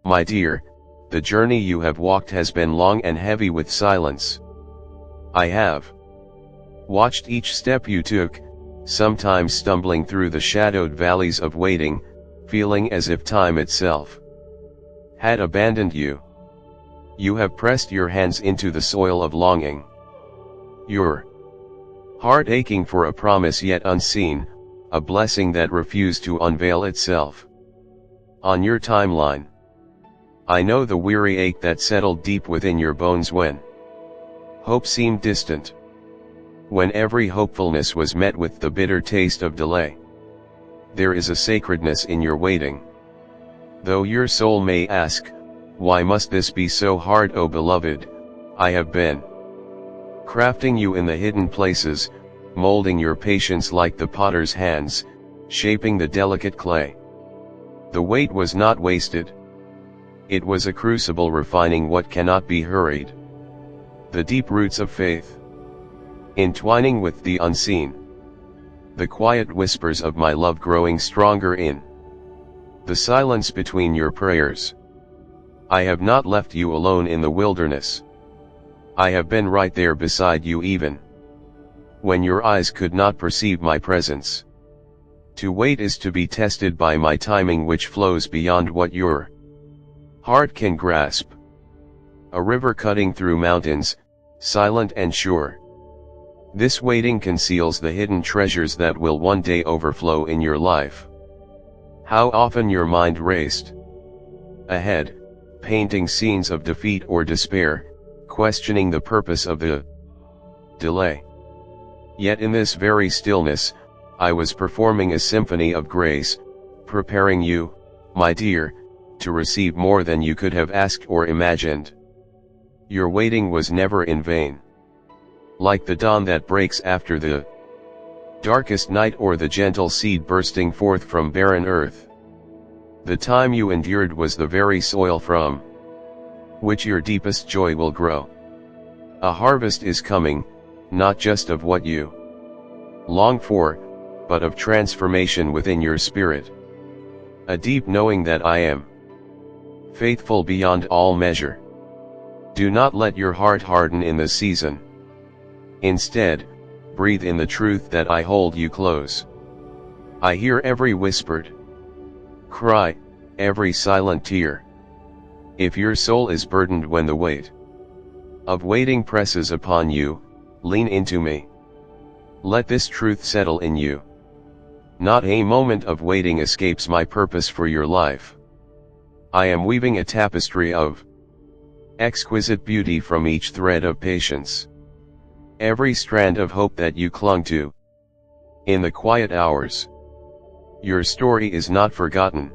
My dear, the journey you have walked has been long and heavy with silence. I have watched each step you took, sometimes stumbling through the shadowed valleys of waiting, feeling as if time itself had abandoned you. You have pressed your hands into the soil of longing, your heart aching for a promise yet unseen, a blessing that refused to unveil itself on your timeline. I know the weary ache that settled deep within your bones when hope seemed distant, when every hopefulness was met with the bitter taste of delay. There is a sacredness in your waiting. Though your soul may ask, why must this be so hard, O beloved? I have been crafting you in the hidden places, molding your patience like the potter's hands, shaping the delicate clay. The wait was not wasted. It was a crucible refining what cannot be hurried. The deep roots of faith, entwining with the unseen. The quiet whispers of my love growing stronger in the silence between your prayers. I have not left you alone in the wilderness. I have been right there beside you even when your eyes could not perceive my presence. To wait is to be tested by my timing, which flows beyond what your heart can grasp. A river cutting through mountains, silent and sure. This waiting conceals the hidden treasures that will one day overflow in your life. How often your mind raced ahead, painting scenes of defeat or despair, questioning the purpose of the delay. Yet in this very stillness, I was performing a symphony of grace, preparing you, my dear, to receive more than you could have asked or imagined. Your waiting was never in vain. Like the dawn that breaks after the darkest night, or the gentle seed bursting forth from barren earth, the time you endured was the very soil from which your deepest joy will grow. A harvest is coming, not just of what you long for, but of transformation within your spirit. A deep knowing that I am faithful beyond all measure. Do not let your heart harden in the season. Instead, breathe in the truth that I hold you close. I hear every whispered cry, every silent tear. If your soul is burdened when the weight of waiting presses upon you, lean into me. Let this truth settle in you. Not a moment of waiting escapes my purpose for your life. I am weaving a tapestry of exquisite beauty from each thread of patience. Every strand of hope that you clung to in the quiet hours. Your story is not forgotten.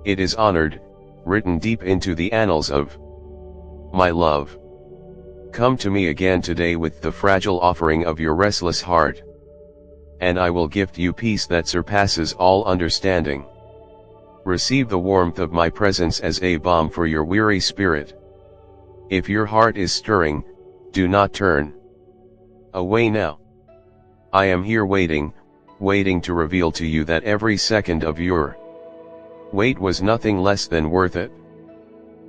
It is honored, written deep into the annals of my love. Come to me again today with the fragile offering of your restless heart, and I will gift you peace that surpasses all understanding. Receive the warmth of my presence as a balm for your weary spirit. If your heart is stirring, do not turn away now. I am here waiting to reveal to you that every second of your wait was nothing less than worth it.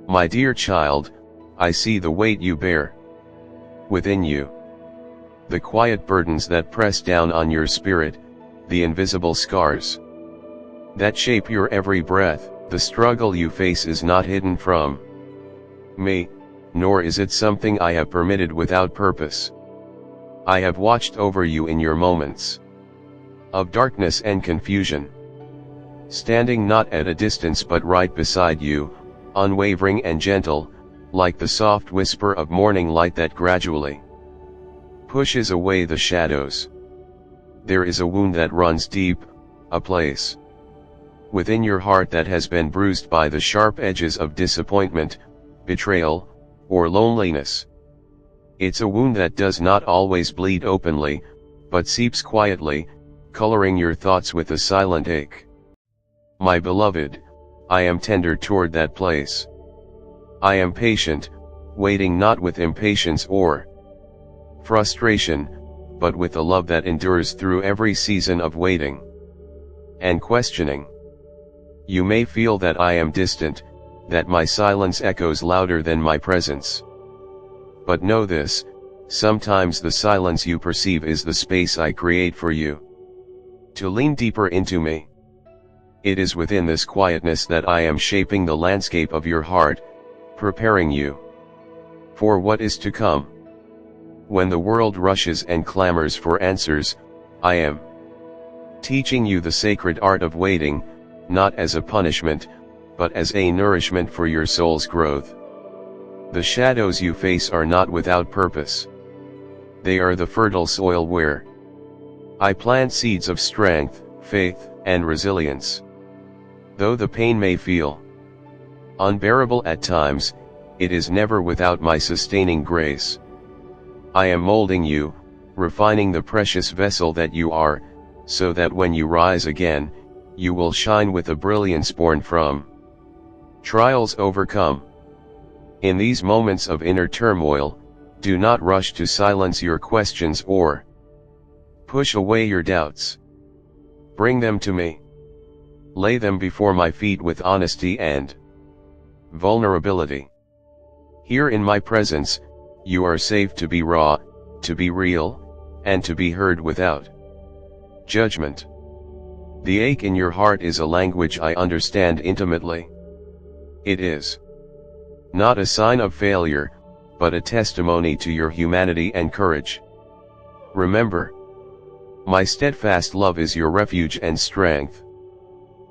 My dear child, I see the weight you bear within you, the quiet burdens that press down on your spirit, the invisible scars that shape your every breath. The struggle you face is not hidden from me, nor is it something I have permitted without purpose. I have watched over you in your moments of darkness and confusion, standing not at a distance but right beside you, unwavering and gentle, like the soft whisper of morning light that gradually pushes away the shadows. There is a wound that runs deep, a place within your heart that has been bruised by the sharp edges of disappointment, betrayal, or loneliness. It's a wound that does not always bleed openly, but seeps quietly, coloring your thoughts with a silent ache. My beloved, I am tender toward that place. I am patient, waiting not with impatience or frustration, but with a love that endures through every season of waiting and questioning. You may feel that I am distant, that my silence echoes louder than my presence. But know this, sometimes the silence you perceive is the space I create for you to lean deeper into me. It is within this quietness that I am shaping the landscape of your heart, preparing you for what is to come. When the world rushes and clamors for answers, I am teaching you the sacred art of waiting, not as a punishment, but as a nourishment for your soul's growth. The shadows you face are not without purpose. They are the fertile soil where I plant seeds of strength, faith, and resilience. Though the pain may feel unbearable at times, it is never without my sustaining grace. I am molding you, refining the precious vessel that you are, so that when you rise again, you will shine with a brilliance born from trials overcome. In these moments of inner turmoil, do not rush to silence your questions or push away your doubts. Bring them to me. Lay them before my feet with honesty and vulnerability. Here in my presence, you are safe to be raw, to be real, and to be heard without judgment. The ache in your heart is a language I understand intimately. It is not a sign of failure, but a testimony to your humanity and courage. Remember, my steadfast love is your refuge and strength.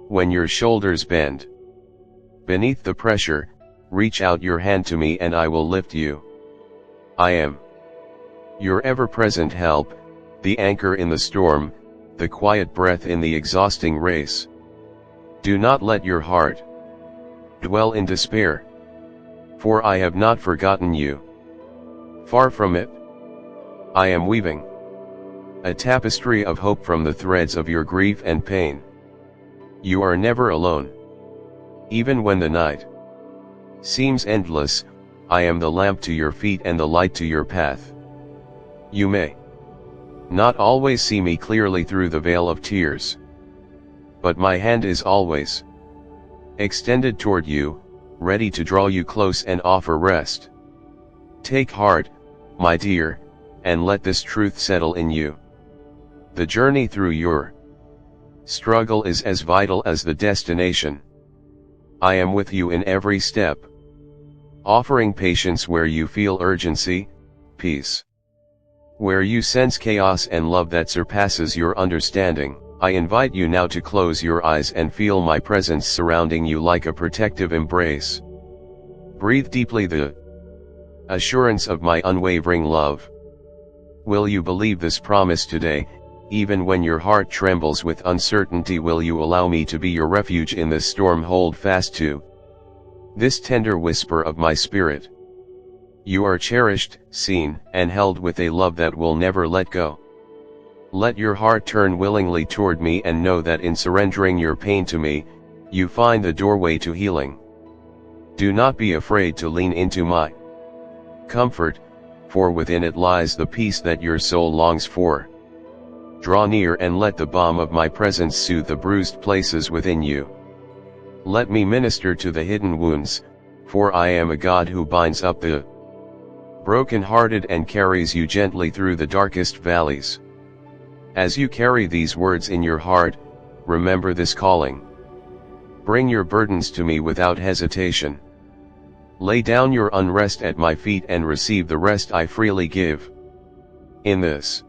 When your shoulders bend beneath the pressure, reach out your hand to me and I will lift you. I am your ever-present help, the anchor in the storm, the quiet breath in the exhausting race. Do not let your heart dwell in despair, for I have not forgotten you. Far from it. I am weaving a tapestry of hope from the threads of your grief and pain. You are never alone. Even when the night seems endless, I am the lamp to your feet and the light to your path. You may not always see me clearly through the veil of tears, but my hand is always extended toward you, ready to draw you close and offer rest. Take heart, my dear, and let this truth settle in you. The journey through your struggle is as vital as the destination. I am with you in every step, offering patience where you feel urgency, peace where you sense chaos, and love that surpasses your understanding. I invite you now to close your eyes and feel my presence surrounding you like a protective embrace. Breathe deeply the assurance of my unwavering love. Will you believe this promise today? Even when your heart trembles with uncertainty, will you allow me to be your refuge in this storm? Hold fast to this tender whisper of my spirit. You are cherished, seen, and held with a love that will never let go. Let your heart turn willingly toward me and know that in surrendering your pain to me, you find the doorway to healing. Do not be afraid to lean into my comfort, for within it lies the peace that your soul longs for. Draw near and let the balm of my presence soothe the bruised places within you. Let me minister to the hidden wounds, for I am a God who binds up the broken-hearted and carries you gently through the darkest valleys. As you carry these words in your heart, remember this calling. Bring your burdens to me without hesitation. Lay down your unrest at my feet and receive the rest I freely give. In this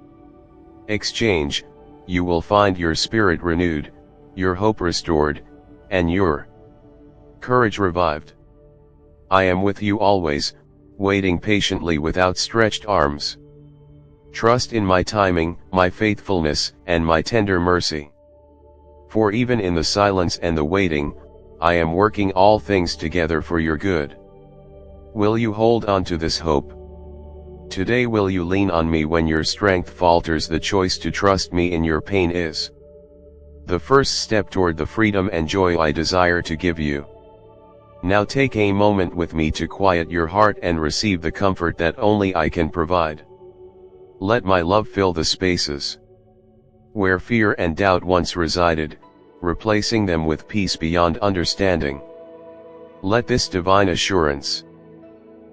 exchange, you will find your spirit renewed, your hope restored, and your courage revived. I am with you always, waiting patiently with outstretched arms. Trust in my timing, my faithfulness, and my tender mercy. For even in the silence and the waiting, I am working all things together for your good. Will you hold on to this hope? Today will you lean on me when your strength falters? The choice to trust me in your pain is the first step toward the freedom and joy I desire to give you. Now take a moment with me to quiet your heart and receive the comfort that only I can provide. Let my love fill the spaces where fear and doubt once resided, replacing them with peace beyond understanding. Let this divine assurance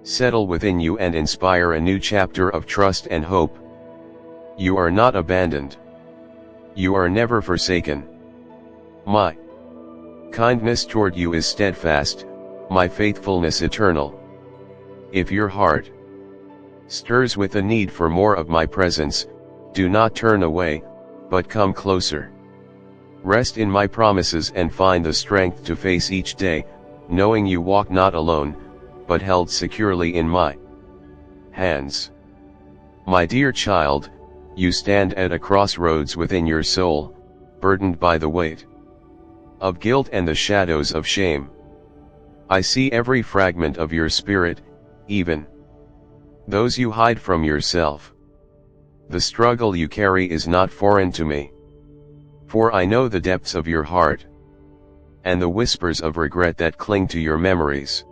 settle within you and inspire a new chapter of trust and hope. You are not abandoned. You are never forsaken. My kindness toward you is steadfast, my faithfulness eternal. If your heart stirs with the need for more of my presence, do not turn away, but come closer. Rest in my promises and find the strength to face each day, knowing you walk not alone, but held securely in my hands. My dear child, you stand at a crossroads within your soul, burdened by the weight of guilt and the shadows of shame. I see every fragment of your spirit, even those you hide from yourself. The struggle you carry is not foreign to me, for I know the depths of your heart, and the whispers of regret that cling to your memories.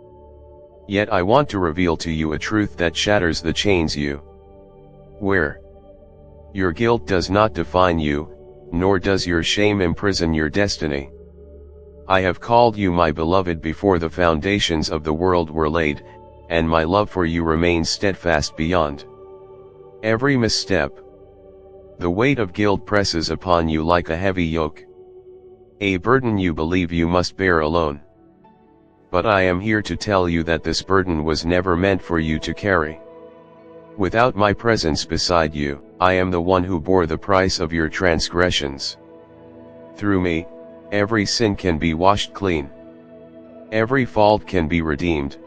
Yet I want to reveal to you a truth that shatters the chains you wear. Your guilt does not define you, nor does your shame imprison your destiny. I have called you my beloved before the foundations of the world were laid, and my love for you remains steadfast beyond every misstep. The weight of guilt presses upon you like a heavy yoke, a burden you believe you must bear alone. But I am here to tell you that this burden was never meant for you to carry. Without my presence beside you, I am the one who bore the price of your transgressions. Through me, every sin can be washed clean. Every fault can be redeemed.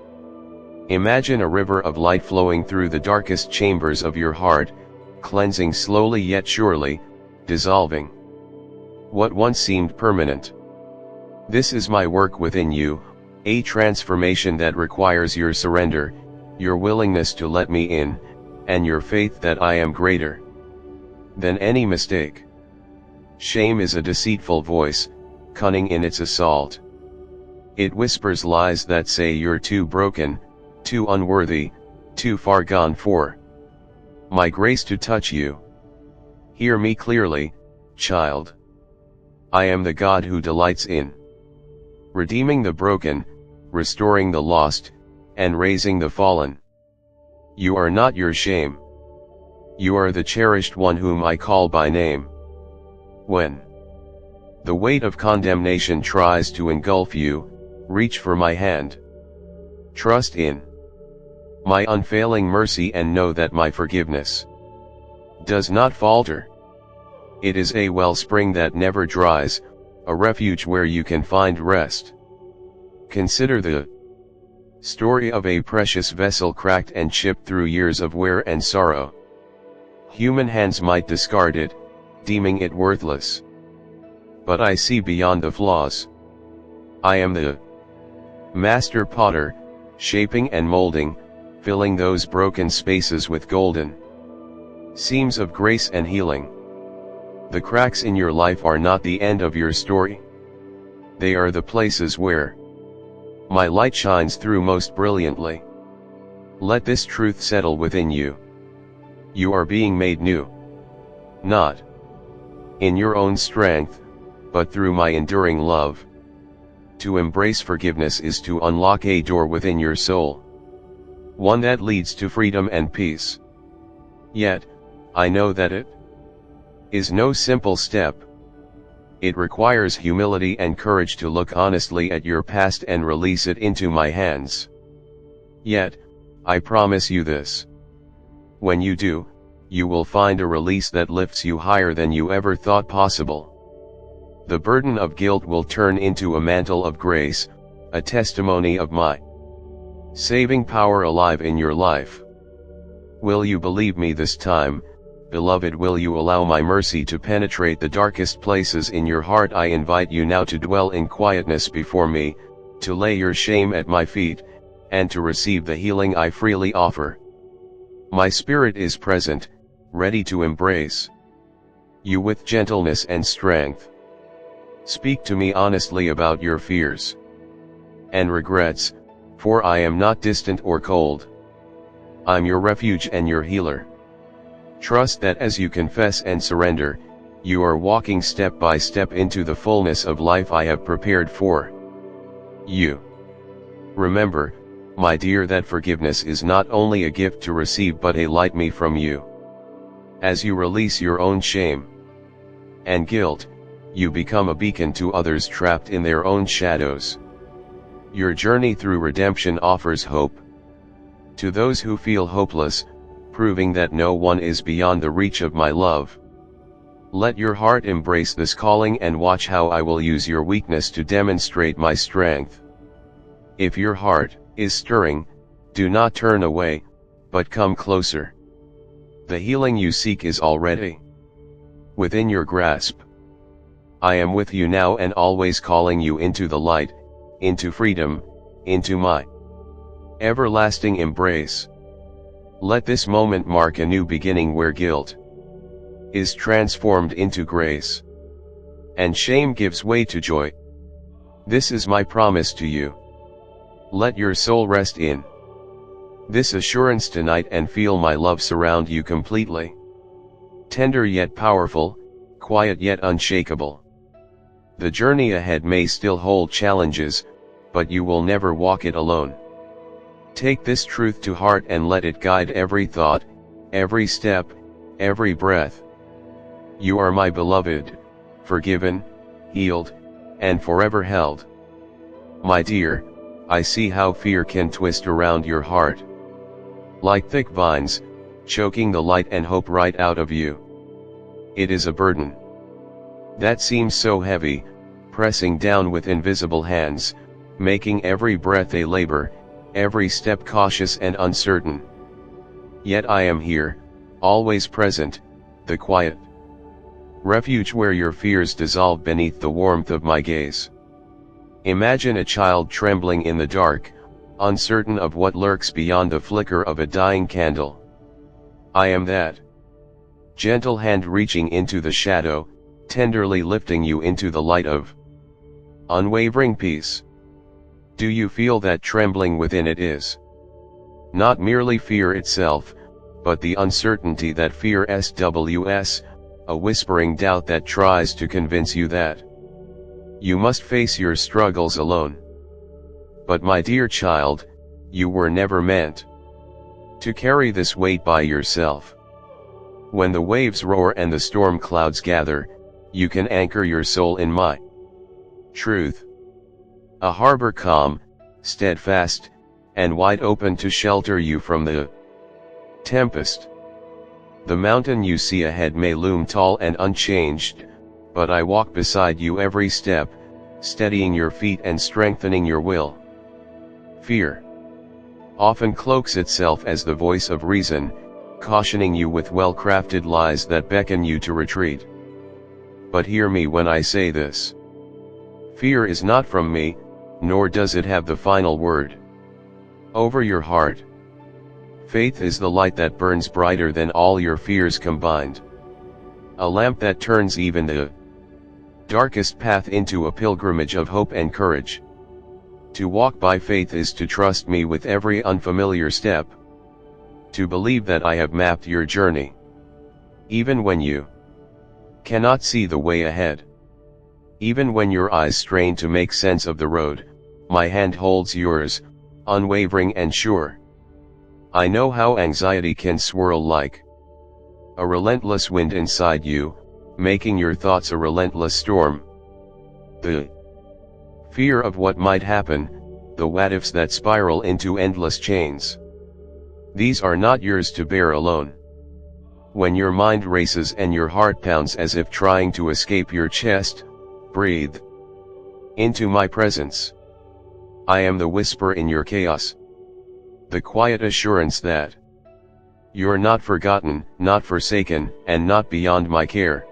Imagine a river of light flowing through the darkest chambers of your heart, cleansing slowly yet surely, dissolving what once seemed permanent. This is my work within you, a transformation that requires your surrender, your willingness to let me in, and your faith that I am greater than any mistake. Shame is a deceitful voice, cunning in its assault. It whispers lies that say you're too broken, too unworthy, too far gone for my grace to touch you. Hear me clearly, child. I am the God who delights in redeeming the broken, restoring the lost, and raising the fallen. You are not your shame. You are the cherished one whom I call by name. When the weight of condemnation tries to engulf you, reach for my hand. Trust in my unfailing mercy and know that my forgiveness does not falter. It is a wellspring that never dries, a refuge where you can find rest. Consider the story of a precious vessel cracked and chipped through years of wear and sorrow. Human hands might discard it, deeming it worthless. But I see beyond the flaws. I am the master potter, shaping and molding, filling those broken spaces with golden seams of grace and healing. The cracks in your life are not the end of your story. They are the places where my light shines through most brilliantly. Let this truth settle within you. You are being made new. Not in your own strength, but through my enduring love. To embrace forgiveness is to unlock a door within your soul, one that leads to freedom and peace. Yet, I know that it is no simple step. It requires humility and courage to look honestly at your past and release it into my hands. Yet, I promise you this. When you do, you will find a release that lifts you higher than you ever thought possible. The burden of guilt will turn into a mantle of grace, a testimony of my saving power alive in your life. Will you believe me this time, beloved? Will you allow my mercy to penetrate the darkest places in your heart? I invite you now to dwell in quietness before me, to lay your shame at my feet, and to receive the healing I freely offer. My spirit is present, ready to embrace you with gentleness and strength. Speak to me honestly about your fears and regrets, for I am not distant or cold. I'm your refuge and your healer. Trust that as you confess and surrender, you are walking step by step into the fullness of life I have prepared for you. Remember, my dear, that forgiveness is not only a gift to receive but a light me from you. As you release your own shame and guilt, you become a beacon to others trapped in their own shadows. Your journey through redemption offers hope to those who feel hopeless, proving that no one is beyond the reach of my love. Let your heart embrace this calling and watch how I will use your weakness to demonstrate my strength. If your heart is stirring, do not turn away, but come closer. The healing you seek is already within your grasp. I am with you now and always, calling you into the light, into freedom, into my everlasting embrace. Let this moment mark a new beginning where guilt is transformed into grace, and shame gives way to joy. This is my promise to you. Let your soul rest in this assurance tonight and feel my love surround you completely. Tender yet powerful, quiet yet unshakable. The journey ahead may still hold challenges, but you will never walk it alone. Take this truth to heart and let it guide every thought, every step, every breath. You are my beloved, forgiven, healed, and forever held. My dear, I see how fear can twist around your heart like thick vines, choking the light and hope right out of you. It is a burden that seems so heavy, pressing down with invisible hands, making every breath a labor, every step cautious and uncertain. Yet I am here, always present, the quiet refuge where your fears dissolve beneath the warmth of my gaze. Imagine a child trembling in the dark, uncertain of what lurks beyond the flicker of a dying candle. I am that gentle hand reaching into the shadow, tenderly lifting you into the light of unwavering peace. Do you feel that trembling within? It is not merely fear itself, but the uncertainty that fear SWS, a whispering doubt that tries to convince you that you must face your struggles alone. But my dear child, you were never meant to carry this weight by yourself. When the waves roar and the storm clouds gather, you can anchor your soul in my truth. A harbor calm, steadfast, and wide open to shelter you from the tempest. The mountain you see ahead may loom tall and unchanged, but I walk beside you every step, steadying your feet and strengthening your will. Fear often cloaks itself as the voice of reason, cautioning you with well-crafted lies that beckon you to retreat. But hear me when I say this. Fear is not from me, nor does it have the final word over your heart. Faith is the light that burns brighter than all your fears combined. A lamp that turns even the darkest path into a pilgrimage of hope and courage. To walk by faith is to trust me with every unfamiliar step. To believe that I have mapped your journey, even when you cannot see the way ahead. Even when your eyes strain to make sense of the road, my hand holds yours, unwavering and sure. I know how anxiety can swirl like a relentless wind inside you, making your thoughts a relentless storm. The fear of what might happen, the what-ifs that spiral into endless chains. These are not yours to bear alone. When your mind races and your heart pounds as if trying to escape your chest, breathe into my presence. I am the whisper in your chaos. The quiet assurance that you're not forgotten, not forsaken, and not beyond my care.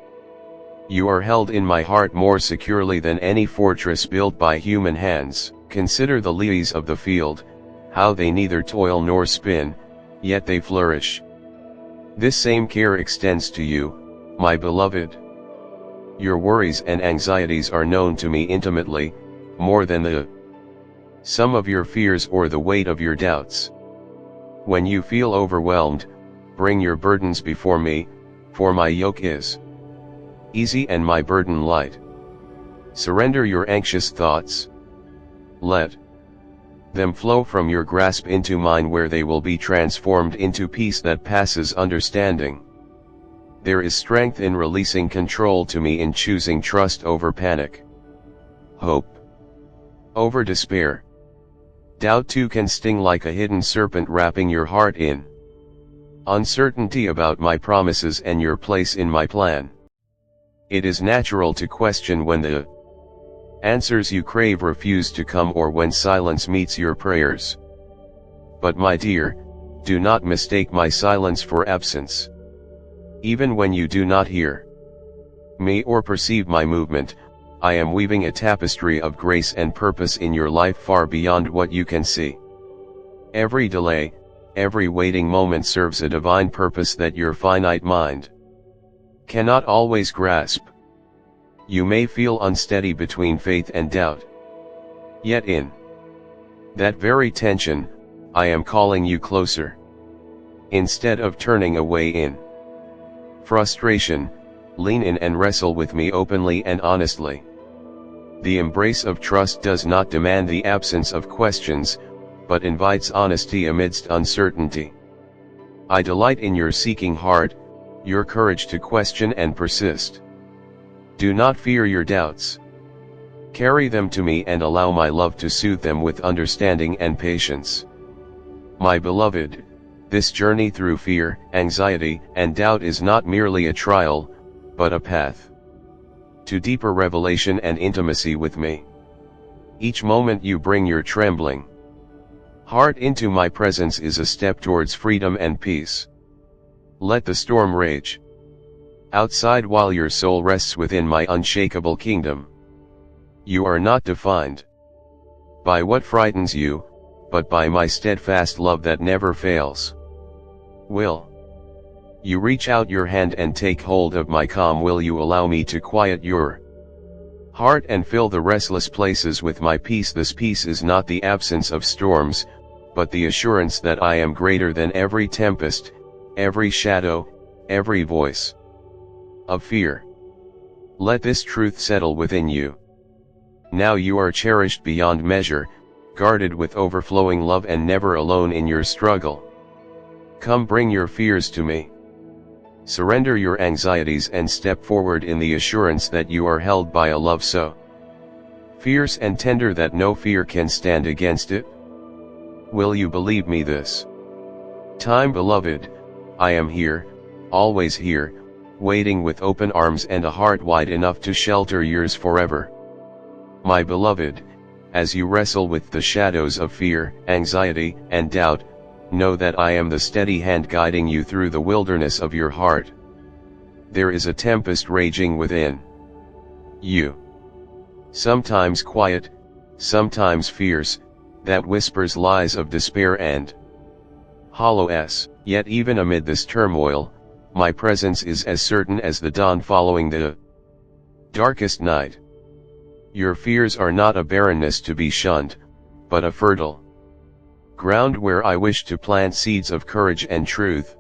You are held in my heart more securely than any fortress built by human hands. Consider the lilies of the field, how they neither toil nor spin, yet they flourish. This same care extends to you, my beloved. Your worries and anxieties are known to me intimately, more than the sum of your fears or the weight of your doubts. When you feel overwhelmed, bring your burdens before me, for my yoke is easy and my burden light. Surrender your anxious thoughts. Let them flow from your grasp into mine, where they will be transformed into peace that passes understanding. There is strength in releasing control to me, in choosing trust over panic, hope over despair. Doubt too can sting like a hidden serpent, wrapping your heart in uncertainty about my promises and your place in my plan. It is natural to question when the answers you crave refuse to come, or when silence meets your prayers. But my dear, do not mistake my silence for absence. Even when you do not hear me or perceive my movement, I am weaving a tapestry of grace and purpose in your life far beyond what you can see. Every delay, every waiting moment serves a divine purpose that your finite mind cannot always grasp. You may feel unsteady between faith and doubt. Yet in that very tension, I am calling you closer. Instead of turning away in frustration, lean in and wrestle with me openly and honestly. The embrace of trust does not demand the absence of questions, but invites honesty amidst uncertainty. I delight in your seeking heart, your courage to question and persist. Do not fear your doubts. Carry them to me and allow my love to soothe them with understanding and patience. My beloved, this journey through fear, anxiety, and doubt is not merely a trial, but a path to deeper revelation and intimacy with me. Each moment you bring your trembling heart into my presence is a step towards freedom and peace. Let the storm rage outside while your soul rests within my unshakable kingdom. You are not defined by what frightens you, but by my steadfast love that never fails. Will you reach out your hand and take hold of my calm? Will you allow me to quiet your heart and fill the restless places with my peace? This peace is not the absence of storms, but the assurance that I am greater than every tempest, every shadow, every voice of fear. Let this truth settle within you. Now you are cherished beyond measure, guarded with overflowing love, and never alone in your struggle. Come, bring your fears to me. Surrender your anxieties and step forward in the assurance that you are held by a love so fierce and tender that no fear can stand against it. Will you believe me this time, beloved? I am here, always here, waiting with open arms and a heart wide enough to shelter yours forever. My beloved, as you wrestle with the shadows of fear, anxiety, and doubt, know that I am the steady hand guiding you through the wilderness of your heart. There is a tempest raging within you, sometimes quiet, sometimes fierce, that whispers lies of despair and hollowness. Yet even amid this turmoil, my presence is as certain as the dawn following the darkest night. Your fears are not a barrenness to be shunned, but a fertile ground where I wish to plant seeds of courage and truth.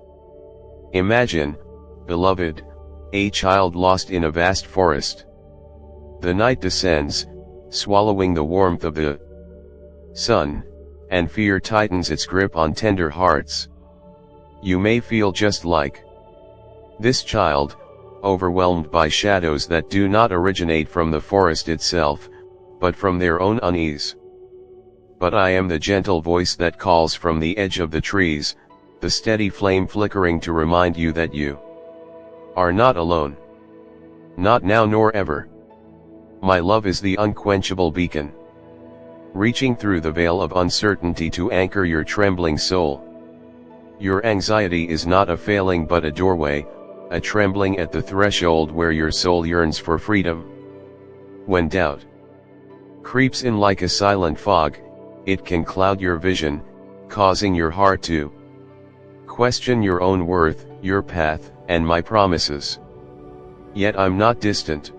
Imagine, beloved, a child lost in a vast forest. The night descends, swallowing the warmth of the sun, and fear tightens its grip on tender hearts. You may feel just like this child, overwhelmed by shadows that do not originate from the forest itself, but from their own unease. But I am the gentle voice that calls from the edge of the trees, the steady flame flickering to remind you that you are not alone. Not now nor ever. My love is the unquenchable beacon, reaching through the veil of uncertainty to anchor your trembling soul. Your anxiety is not a failing but a doorway, a trembling at the threshold where your soul yearns for freedom. When doubt creeps in like a silent fog, it can cloud your vision, causing your heart to question your own worth, your path, and my promises. Yet I'm not distant.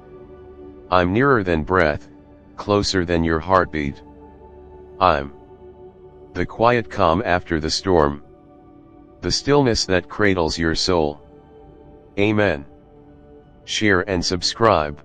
I'm nearer than breath, closer than your heartbeat. I'm the quiet calm after the storm, the stillness that cradles your soul. Amen. Share and subscribe.